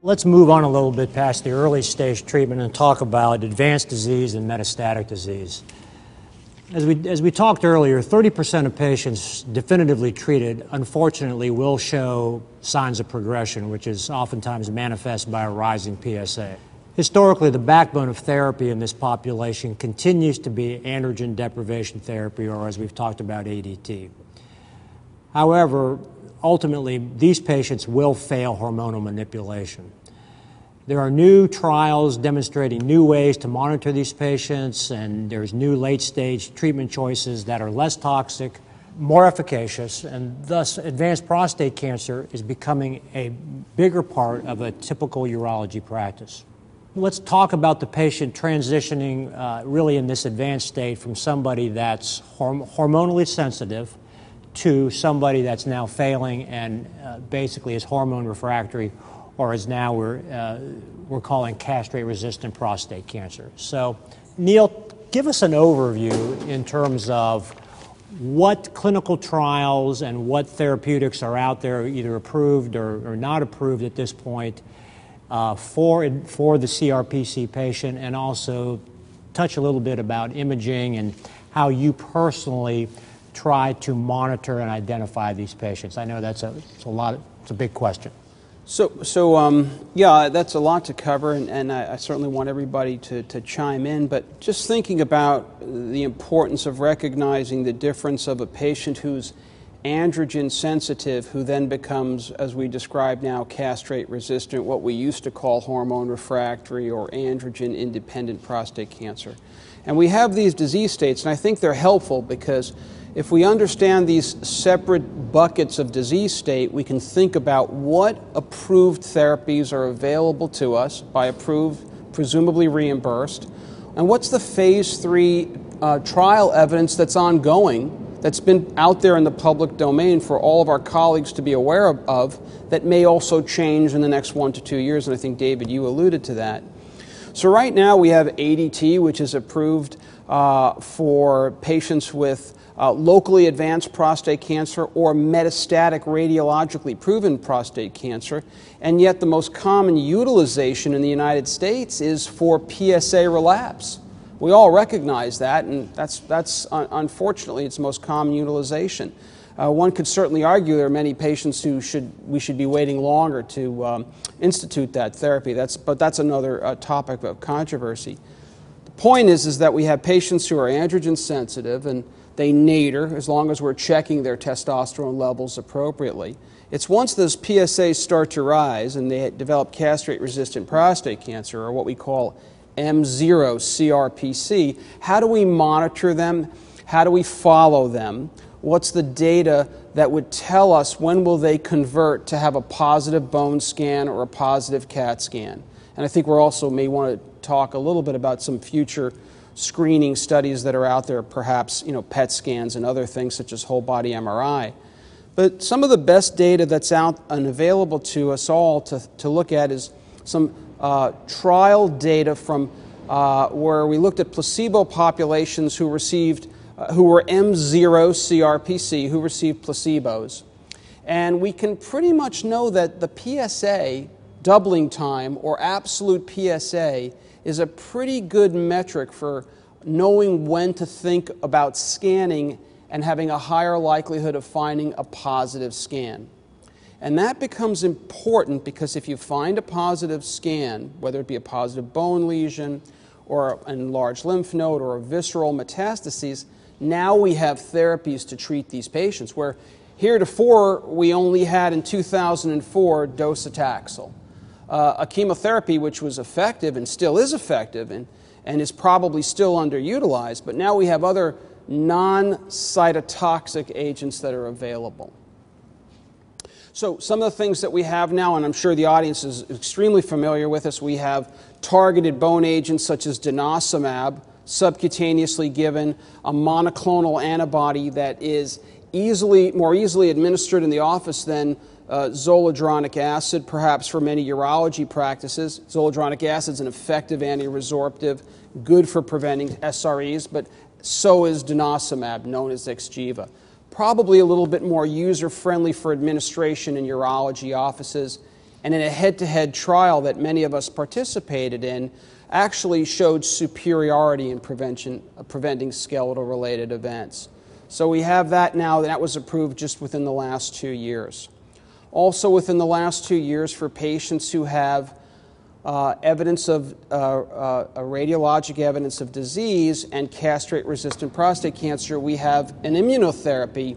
Let's move on a little bit past the early stage treatment and talk about advanced disease and metastatic disease. As we talked earlier, 30% of patients definitively treated, unfortunately, will show signs of progression, which is oftentimes manifest by a rising PSA. Historically, the backbone of therapy in this population continues to be androgen deprivation therapy, or as we've talked about, ADT. However, ultimately, these patients will fail hormonal manipulation. There are new trials demonstrating new ways to monitor these patients, and there's new late-stage treatment choices that are less toxic, more efficacious, and thus advanced prostate cancer is becoming a bigger part of a typical urology practice. Let's talk about the patient transitioning really in this advanced state from somebody that's hormonally sensitive to somebody that's now failing and basically is hormone refractory, or as now we're calling castrate-resistant prostate cancer. So, Neal, give us an overview in terms of what clinical trials and what therapeutics are out there, either approved or not approved at this point, for the CRPC patient, and also touch a little bit about imaging and how you personally try to monitor and identify these patients. I know it's a big question. Yeah, that's a lot to cover, and I certainly want everybody to chime in, but just thinking about the importance of recognizing the difference of a patient who's androgen sensitive, who then becomes, as we describe now, castrate resistant, what we used to call hormone refractory or androgen independent prostate cancer. And we have these disease states, and I think they're helpful because if we understand these separate buckets of disease state, we can think about what approved therapies are available to us, by approved, presumably reimbursed, and what's the phase 3 trial evidence that's ongoing, that's been out there in the public domain for all of our colleagues to be aware of, that may also change in the next 1 to 2 years, and I think, David, you alluded to that. So right now we have ADT, which is approved for patients with locally advanced prostate cancer or metastatic radiologically proven prostate cancer, and yet the most common utilization in the United States is for PSA relapse. We all recognize that, and that's unfortunately its most common utilization. One could certainly argue there are many patients who we should be waiting longer to institute that therapy. But that's another topic of controversy. The point is that we have patients who are androgen sensitive, and they nadir as long as we're checking their testosterone levels appropriately. It's once those PSAs start to rise and they develop castrate-resistant prostate cancer, or what we call M0 CRPC, how do we monitor them? How do we follow them? What's the data that would tell us when will they convert to have a positive bone scan or a positive CAT scan? And I think we also may want to talk a little bit about some future screening studies that are out there, perhaps PET scans and other things such as whole body MRI. But some of the best data that's out and available to us all to look at is some trial data from where we looked at placebo populations who were M0 CRPC, who received placebos. And we can pretty much know that the PSA doubling time, or absolute PSA, is a pretty good metric for knowing when to think about scanning and having a higher likelihood of finding a positive scan. And that becomes important because if you find a positive scan, whether it be a positive bone lesion or an enlarged lymph node or a visceral metastases, now we have therapies to treat these patients, where heretofore we only had in 2004 docetaxel, a chemotherapy which was effective and still is effective and is probably still underutilized, but now we have other non-cytotoxic agents that are available. So some of the things that we have now, and I'm sure the audience is extremely familiar with this, we have targeted bone agents such as denosumab, subcutaneously given, a monoclonal antibody that is more easily administered in the office than zoledronic acid, perhaps for many urology practices. Zoledronic acid is an effective anti-resorptive, good for preventing SREs, but so is denosumab, known as Xgeva. probably a little bit more user-friendly for administration in urology offices, and in a head-to-head trial that many of us participated in, actually showed superiority in preventing skeletal-related events. So we have that now, and that was approved just within the last 2 years. Also within the last 2 years, for patients who have evidence of radiologic evidence of disease and castrate-resistant prostate cancer, we have an immunotherapy,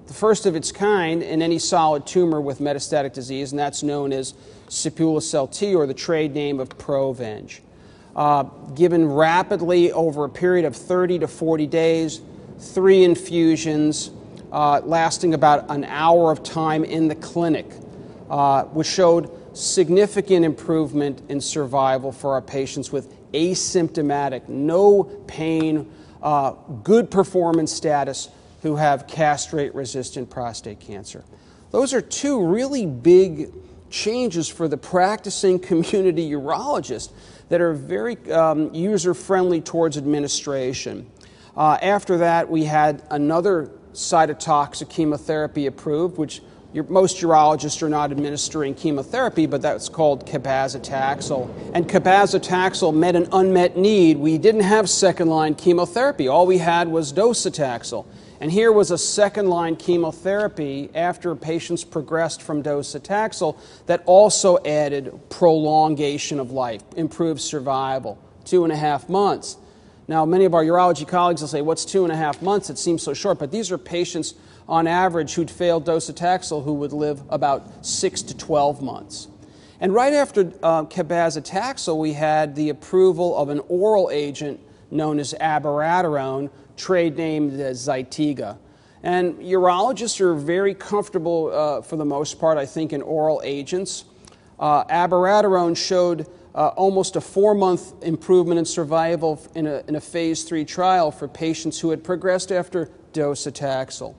the first of its kind in any solid tumor with metastatic disease, and that's known as Sipuleucel-T, or the trade name of Provenge. Given rapidly over a period of 30 to 40 days, 3 infusions, lasting about an hour of time in the clinic, which showed significant improvement in survival for our patients with asymptomatic, no pain, good performance status who have castrate-resistant prostate cancer. Those are 2 really big changes for the practicing community urologist that are very user-friendly towards administration. After that, we had another cytotoxic chemotherapy approved, which most urologists are not administering chemotherapy, but that's called cabazitaxel. And cabazitaxel met an unmet need. We didn't have second-line chemotherapy. All we had was docetaxel. And here was a second-line chemotherapy after patients progressed from docetaxel that also added prolongation of life, improved survival, 2.5 months. Now, many of our urology colleagues will say, what's 2.5 months? It seems so short. But these are patients, on average, who'd failed docetaxel who would live about 6 to 12 months. And right after cabazitaxel, we had the approval of an oral agent known as abiraterone, trade named as Zytiga. And urologists are very comfortable, for the most part, I think, in oral agents. Abiraterone showed almost a 4-month improvement in survival in a phase 3 trial for patients who had progressed after docetaxel.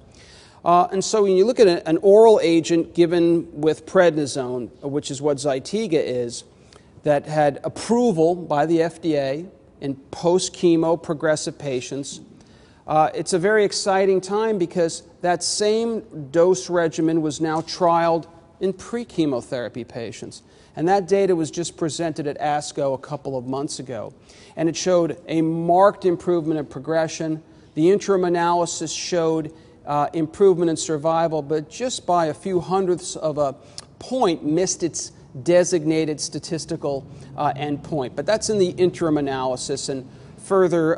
And so when you look at an oral agent given with prednisone, which is what Zytiga is, that had approval by the FDA in post-chemo progressive patients, it's a very exciting time because that same dose regimen was now trialed in pre-chemotherapy patients. And that data was just presented at ASCO a couple of months ago. And it showed a marked improvement in progression. The interim analysis showed improvement in survival, but just by a few hundredths of a point missed its designated statistical endpoint. But that's in the interim analysis, and further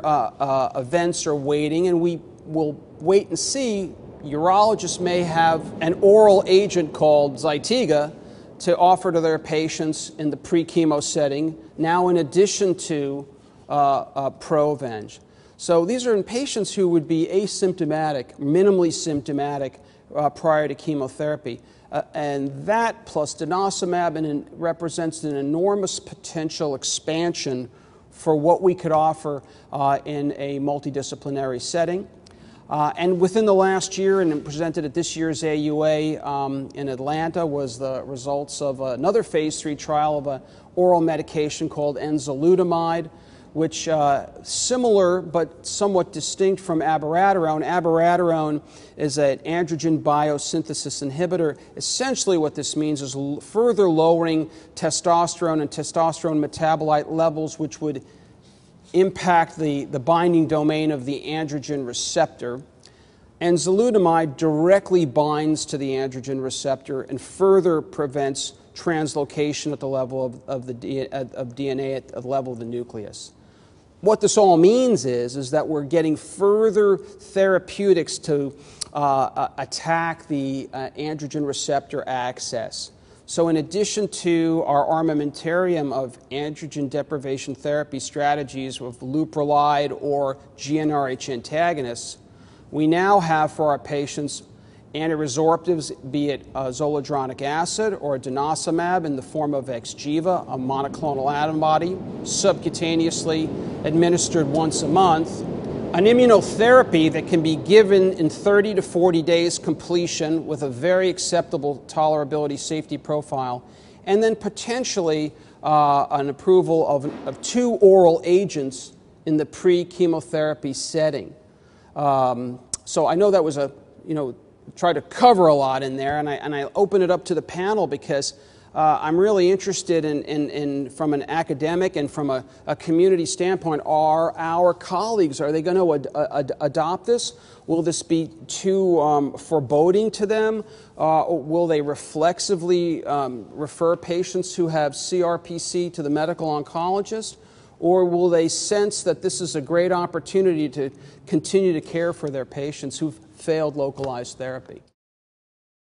events are waiting, and we will wait and see. Urologists may have an oral agent called Zytiga to offer to their patients in the pre-chemo setting, now in addition to Provenge. So these are in patients who would be asymptomatic, minimally symptomatic prior to chemotherapy. And that plus denosumab represents an enormous potential expansion for what we could offer in a multidisciplinary setting. And within the last year, and presented at this year's AUA in Atlanta, was the results of another phase 3 trial of an oral medication called enzalutamide, which similar but somewhat distinct from abiraterone. Abiraterone is an androgen biosynthesis inhibitor. Essentially what this means is further lowering testosterone and testosterone metabolite levels, which would impact the binding domain of the androgen receptor. Enzalutamide directly binds to the androgen receptor and further prevents translocation at the level of DNA at the level of the nucleus. What this all means is that we're getting further therapeutics to attack the androgen receptor axis. So in addition to our armamentarium of androgen deprivation therapy strategies with leuprolide or GnRH antagonists, we now have for our patients antiresorptives, be it zoledronic acid or denosumab in the form of Xgeva, a monoclonal antibody, subcutaneously administered once a month, an immunotherapy that can be given in 30 to 40 days completion with a very acceptable tolerability safety profile, and then potentially an approval of 2 oral agents in the pre-chemotherapy setting. So I know that was a try to cover a lot in there, and I open it up to the panel because I'm really interested in from an academic and from a community standpoint, are our colleagues, are they going to adopt this? Will this be too foreboding to them? Will they reflexively refer patients who have CRPC to the medical oncologist? Or will they sense that this is a great opportunity to continue to care for their patients who've failed localized therapy?